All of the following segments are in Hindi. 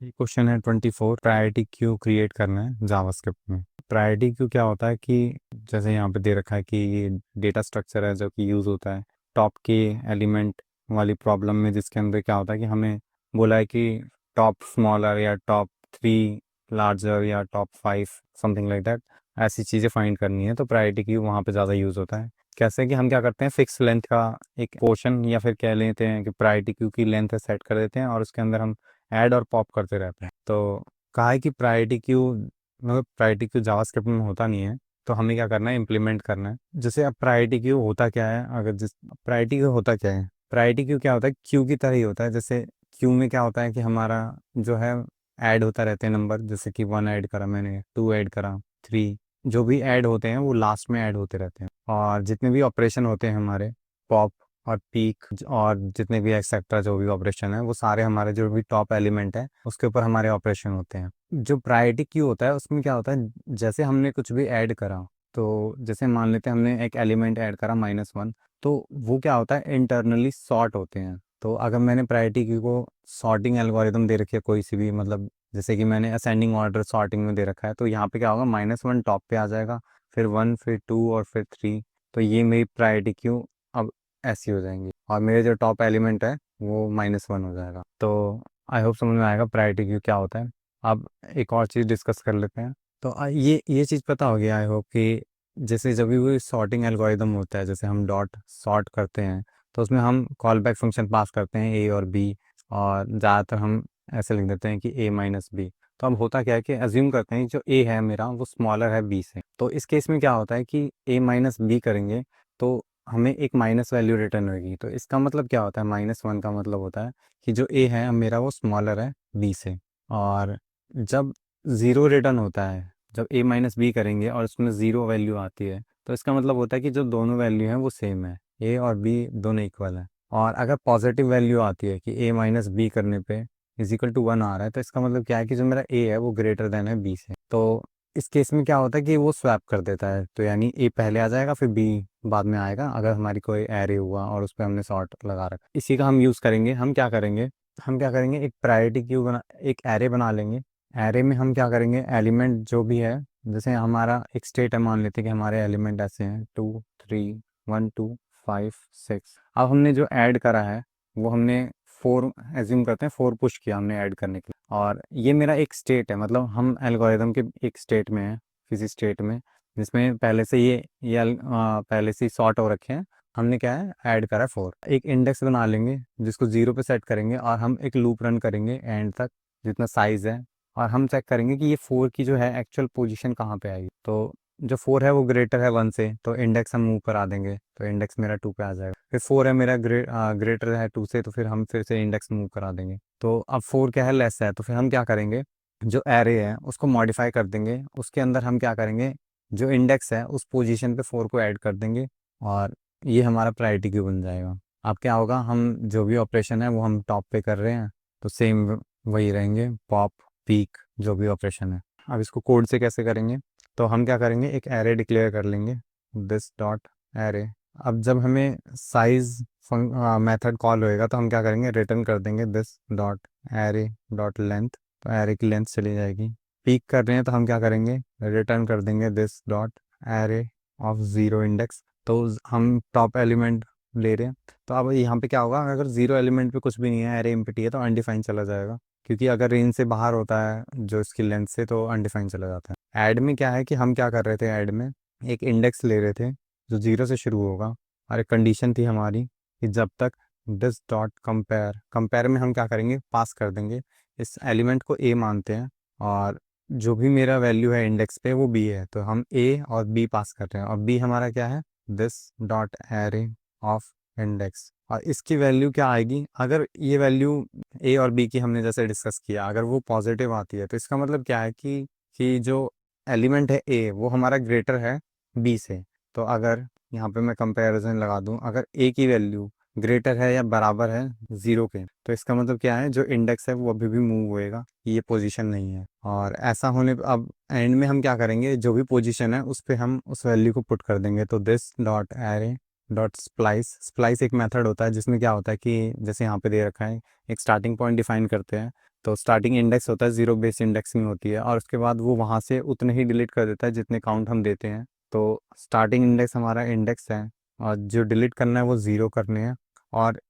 ये क्वेश्चन है 24। प्रायोरिटी क्यू क्रिएट करना है जावास्क्रिप्ट में। प्रायोरिटी क्यू क्या होता है कि जैसे यहाँ पे दे रखा है कि ये डेटा स्ट्रक्चर है जो कि यूज़ होता है टॉप के एलिमेंट वाली प्रॉब्लम में, जिसके अंदर क्या होता है कि हमें बोला है कि टॉप स्मॉलर या टॉप 3 लार्जर या टॉप 5 समथिंग लाइक दैट, ऐसी चीज़ें फाइंड करनी है। तो प्रायोरिटी क्यू वहाँ पे ज़्यादा यूज़ होता है। कैसे कि हम क्या करते हैं, फिक्स लेंथ का एक पोर्शन या फिर कह लेते हैं कि प्रायोरिटी क्यू की लेंथ सेट कर देते हैं और उसके अंदर हम ऐड और पॉप करते रहते हैं। तो कहा है कि प्रायोरिटी क्यू मतलब प्रायोरिटी क्यू जावास्क्रिप्ट में होता नहीं है, तो हमें क्या करना है, इम्प्लीमेंट करना है। जैसे अब प्रायोरिटी क्यू होता क्या है, अगर जिस प्रायोरिटी क्यू होता क्या है, प्रायोरिटी क्यू क्या होता है, क्यू की तरह ही होता है। जैसे क्यू में क्या होता है कि हमारा जो है ऐड होता रहते हैं नंबर, जैसे कि 1 ऐड करा मैंने, 2 ऐड करा, 3, जो भी ऐड होते हैं वो लास्ट में ऐड होते रहते हैं। और जितने भी ऑपरेशन होते हैं हमारे, पॉप और पीक और जितने भी एक्सेट्रा जो भी ऑपरेशन है, वो सारे हमारे जो भी टॉप एलिमेंट है उसके ऊपर हमारे ऑपरेशन होते हैं। जो प्रायोरिटी क्यू होता है उसमें क्या होता है, जैसे हमने कुछ भी ऐड करा, तो जैसे मान लेते हैं हमने एक एलिमेंट ऐड करा -1, तो वो क्या होता है, इंटरनली सॉर्ट होते हैं। तो अगर मैंने प्रायोरिटी क्यू को सॉर्टिंग एल्गोरिदम दे रखी है कोई सी भी, मतलब जैसे कि मैंने असेंडिंग ऑर्डर सॉर्टिंग में दे रखा है, तो यहाँ पे क्या होगा, -1 टॉप पे आ जाएगा, फिर 1, फिर 2 और फिर 3। तो ये मेरी प्रायोरिटी क्यू अब ऐसी हो जाएंगी और मेरे जो टॉप एलिमेंट है वो -1 हो जाएगा। तो आई होप समझ में आएगा प्रायोरिटी क्यू क्या होता है। अब एक और चीज़ डिस्कस कर लेते हैं। तो ये चीज़ पता होगी आई होप कि जैसे जब भी कोई सॉर्टिंग एल्गोरिदम होता है, जैसे हम डॉट सॉर्ट करते हैं, तो उसमें हम कॉल बैक फंक्शन पास करते हैं ए और बी, और ज़्यादातर हम ऐसे लिख देते हैं कि a-b। तो अब होता क्या है कि अज्यूम करते हैं कि जो a है मेरा वो स्मॉलर है b से। तो इस केस में क्या होता है कि a-b करेंगे तो हमें एक माइनस वैल्यू रिटर्न होगी। तो इसका मतलब क्या होता है, -1 का मतलब होता है कि जो a है मेरा वो स्मॉलर है b से। और जब ज़ीरो रिटर्न होता है, जब a-b करेंगे और उसमें ज़ीरो वैल्यू आती है, तो इसका मतलब होता है कि जो दोनों वैल्यू हैं वो सेम है, a और b दोनों इक्वल है। और अगर पॉजिटिव वैल्यू आती है कि a-b करने पे =1 आ रहा है, तो इसका मतलब क्या है कि जो मेरा a है वो ग्रेटर देन है b से। तो इस केस में क्या होता है कि वो स्वैप कर देता है, तो यानी a पहले आ जाएगा फिर b बाद में आएगा, अगर हमारी कोई एरे हुआ और उस पर हमने सॉर्ट लगा रखा। इसी का हम यूज़ करेंगे। हम क्या करेंगे, एक प्रायोरिटी क्यू बना, एक एरे बना लेंगे। एरे में हम क्या करेंगे, एलिमेंट जो भी है, जैसे हमारा एक स्टेट है, मान लेते हैं कि हमारे एलिमेंट ऐसे हैं 2 3 1 2 5 6। अब हमने जो ऐड करा है वो हमने 4 एज्यूम करते हैं, 4 पुश किया हमने ऐड करने के लिए, और ये मेरा एक स्टेट है, मतलब हम एल्गोरिदम के एक स्टेट में है, किसी स्टेट में जिसमें पहले से पहले से ही सॉर्ट हो रखे हैं। हमने क्या है, ऐड करा है 4। एक इंडेक्स बना लेंगे जिसको 0 पे सेट करेंगे और हम एक लूप रन करेंगे एंड तक जितना साइज़ है, और हम चेक करेंगे कि ये 4 की जो है एक्चुअल पोजीशन कहाँ पे आएगी। तो जो 4 है वो ग्रेटर है 1 से, तो इंडेक्स हम मूव करा देंगे, तो इंडेक्स मेरा 2 पे आ जाएगा। फिर 4 है मेरा ग्रेटर है 2 से, तो फिर हम फिर से इंडेक्स मूव करा देंगे। तो अब 4 क्या है, लेस है, तो फिर हम क्या करेंगे, जो एरे है उसको मॉडिफाई कर देंगे। उसके अंदर हम क्या करेंगे, जो इंडेक्स है उस पोजीशन पे 4 को ऐड कर देंगे, और ये हमारा प्रायोरिटी क्यू बन जाएगा। अब क्या होगा, हम जो भी ऑपरेशन है वो हम टॉप पे कर रहे हैं, तो सेम वही रहेंगे, पॉप पीक जो भी ऑपरेशन है। अब इसको कोड से कैसे करेंगे, तो हम क्या करेंगे, एक एरे डिक्लेयर कर लेंगे, दिस डॉट एरे। अब जब हमें साइज मेथड कॉल होएगा तो हम क्या करेंगे, रिटर्न कर देंगे this dot array dot length, तो एरे की लेंथ चली जाएगी। पीक कर रहे हैं तो हम क्या करेंगे, रिटर्न कर देंगे this dot array of 0 index. तो हम टॉप एलिमेंट ले रहे हैं, तो अब यहाँ पे क्या होगा, अगर 0 एलिमेंट पे कुछ भी नहीं है, एरे एम्प्टी है, तो अनडिफाइंड चला जाएगा, क्योंकि अगर रेंज से बाहर होता है जो इसकी लेंथ से, तो अनडिफाइंड चला जाता है। ऐड में क्या है कि हम क्या कर रहे थे, ऐड में एक इंडेक्स ले रहे थे जो 0 से शुरू होगा, और एक कंडीशन थी हमारी कि जब तक दिस डॉट कंपेयर, कंपेयर में हम क्या करेंगे, पास कर देंगे, इस एलिमेंट को ए मानते हैं, और जो भी मेरा वैल्यू है इंडेक्स पे वो बी है, तो हम ए और बी पास कर रहे हैं, और बी हमारा क्या है, this dot array of index. और इसकी वैल्यू क्या आएगी, अगर ये वैल्यू ए और बी की हमने जैसे डिस्कस किया, अगर वो पॉजिटिव आती है, तो इसका मतलब क्या है कि जो एलिमेंट है ए वो हमारा ग्रेटर है बी से। तो अगर यहाँ पे मैं कंपैरिजन लगा दूँ, अगर ए की वैल्यू ग्रेटर है या बराबर है 0 के, तो इसका मतलब क्या है, जो इंडेक्स है वो अभी भी मूव होएगा, ये पोजीशन नहीं है। और ऐसा होने पे अब एंड में हम क्या करेंगे, जो भी पोजीशन है उस पे हम उस वैल्यू को पुट कर देंगे। तो this dot array dot splice एक मेथड होता है जिसमें क्या होता है कि जैसे यहाँ पे दे रखा है, एक स्टार्टिंग पॉइंट डिफाइन करते हैं, तो स्टार्टिंग इंडेक्स होता है, ज़ीरो बेस इंडेक्सिंग होती है, और उसके बाद वो वहाँ से उतने ही डिलीट कर देता है जितने काउंट हम देते हैं। तो स्टार्टिंग इंडेक्स हमारा इंडेक्स है, और जो डिलीट करना है वो ज़ीरो करने हैं। और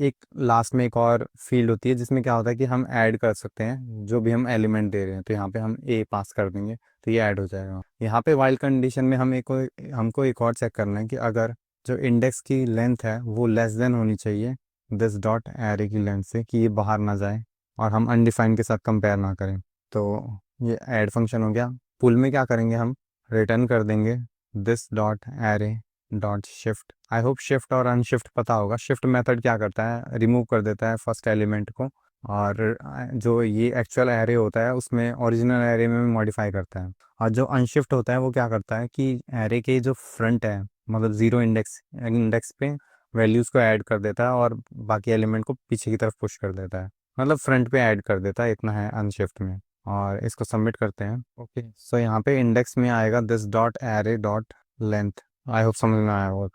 एक लास्ट में एक और फील्ड होती है जिसमें क्या होता है कि हम ऐड कर सकते हैं जो भी हम एलिमेंट दे रहे हैं। तो यहाँ पे हम ए पास कर देंगे तो ये ऐड हो जाएगा। यहाँ पे वाइल कंडीशन में हमको एक और चेक करना है कि अगर जो इंडेक्स की लेंथ है वो लेस देन होनी चाहिए दिस डॉट एरे की लेंथ से, कि ये बाहर ना जाए और हम अनडिफाइंड के साथ कंपेयर ना करें। तो ये ऐड फंक्शन हो गया। पुल में क्या करेंगे, हम रिटर्न कर देंगे this dot array dot shift. I hope shift और अनशिफ्ट पता होगा। शिफ्ट मेथड क्या करता है, रिमूव कर देता है फर्स्ट एलिमेंट को, और जो ये एक्चुअल एरे होता है उसमें ओरिजिनल एरे में मॉडिफाई करता है। और जो अनशिफ्ट होता है वो क्या करता है कि एरे के जो फ्रंट है, मतलब ज़ीरो इंडेक्स पे वैल्यूज़ को ऐड कर देता है और बाकी एलिमेंट को पीछे की तरफ पुश कर देता है, मतलब फ्रंट पे ऐड कर देता है। इतना है अनशिफ्ट में। और इसको सबमिट करते हैं। ओके, सो यहाँ पे इंडेक्स में आएगा this dot array dot length. I hope समझ में आया होगा।